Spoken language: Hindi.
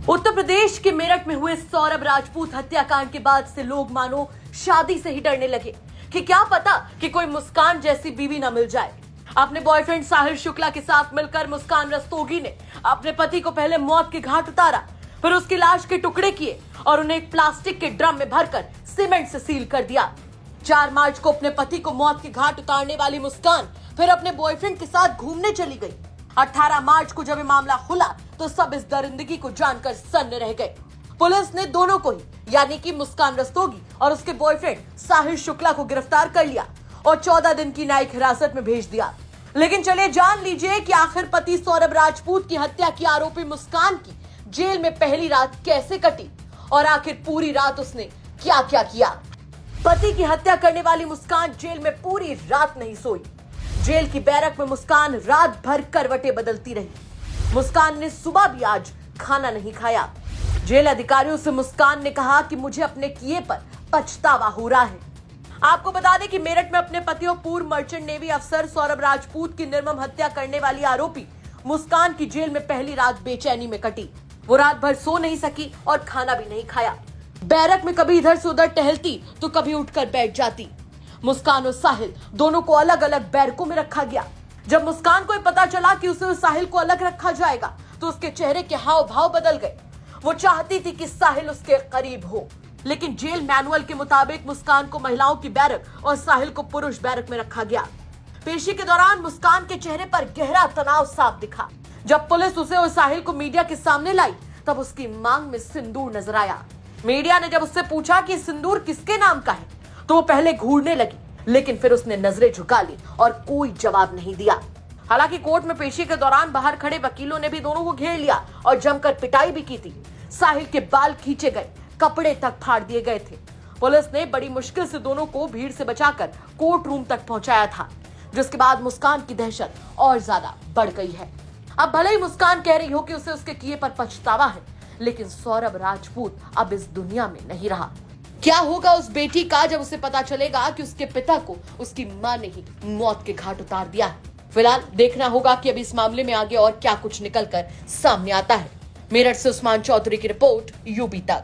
उत्तर प्रदेश के मेरठ में हुए सौरभ राजपूत हत्याकांड के बाद से लोग मानो शादी से ही डरने लगे कि क्या पता कि कोई मुस्कान जैसी बीवी न मिल जाए। अपने बॉयफ्रेंड साहिल शुक्ला के साथ मिलकर मुस्कान रस्तोगी ने अपने पति को पहले मौत के घाट उतारा, फिर उसकी लाश के टुकड़े किए और उन्हें एक प्लास्टिक के ड्रम में भरकर सीमेंट से सील कर दिया। 4 मार्च को अपने पति को मौत के घाट उतारने वाली मुस्कान फिर अपने बॉयफ्रेंड के साथ घूमने चली गई। 18 मार्च को जब ये मामला खुला तो सब इस दरिंदगी को जानकर सन्न रह गए। पुलिस ने दोनों को ही यानी कि मुस्कान रस्तोगी और उसके बॉयफ्रेंड साहिल शुक्ला को गिरफ्तार कर लिया और 14 दिन की न्यायिक हिरासत में भेज दिया। लेकिन चलिए जान लीजिए कि आखिर पति सौरभ राजपूत की हत्या की आरोपी मुस्कान की जेल में पहली रात कैसे कटी और आखिर पूरी रात उसने क्या क्या किया। पति की हत्या करने वाली मुस्कान जेल में पूरी रात नहीं सोई। जेल की बैरक में मुस्कान रात भर करवटें बदलती रही। मुस्कान ने सुबह भी आज खाना नहीं खाया। जेल अधिकारियों से मुस्कान ने कहा कि मुझे अपने किए पर पछतावा हो रहा है। आपको बता दें कि मेरठ में अपने पति और पूर्व मर्चेंट नेवी अफसर सौरभ राजपूत की निर्मम हत्या करने वाली आरोपी मुस्कान की जेल में पहली रात बेचैनी में कटी। वो रात भर सो नहीं सकी और खाना भी नहीं खाया। बैरक में कभी इधर से उधर टहलती तो कभी उठकर बैठ जाती। मुस्कान और साहिल दोनों को अलग अलग बैरकों में रखा गया। जब मुस्कान को पता चला कि उसे और साहिल को अलग रखा जाएगा तो उसके चेहरे के हाव भाव बदल गए। वो चाहती थी कि साहिल उसके करीब हो, लेकिन जेल मैनुअल के मुताबिक मुस्कान को महिलाओं की बैरक और साहिल को पुरुष बैरक में रखा गया। पेशी के दौरान मुस्कान के चेहरे पर गहरा तनाव साफ दिखा। जब पुलिस उसे और साहिल को मीडिया के सामने लाई तब उसकी मांग में सिंदूर नजर आया। मीडिया ने जब उससे पूछा कि सिंदूर किसके नाम का है तो वो पहले घूरने लगी, लेकिन फिर उसने नजरें झुका ली और कोई जवाब नहीं दिया। हालांकि कोर्ट में पेशी के दौरान बाहर खड़े वकीलों ने भी दोनों को घेर लिया और जमकर पिटाई भी की थी। साहिल के बाल खींचे गए, कपड़े तक फाड़ दिए गए थे। पुलिस ने बड़ी मुश्किल से दोनों को भीड़ से बचाकर कोर्ट रूम तक पहुंचाया था, जिसके बाद मुस्कान की दहशत और ज्यादा बढ़ गई है। अब भले ही मुस्कान कह रही हो कि उसे उसके किए पर पछतावा है, लेकिन सौरभ राजपूत अब इस दुनिया में नहीं रहा। क्या होगा उस बेटी का जब उसे पता चलेगा कि उसके पिता को उसकी मां ने ही मौत के घाट उतार दिया है। फिलहाल देखना होगा कि अब इस मामले में आगे और क्या कुछ निकलकर सामने आता है। मेरठ से उस्मान चौधरी की रिपोर्ट यूबी तक।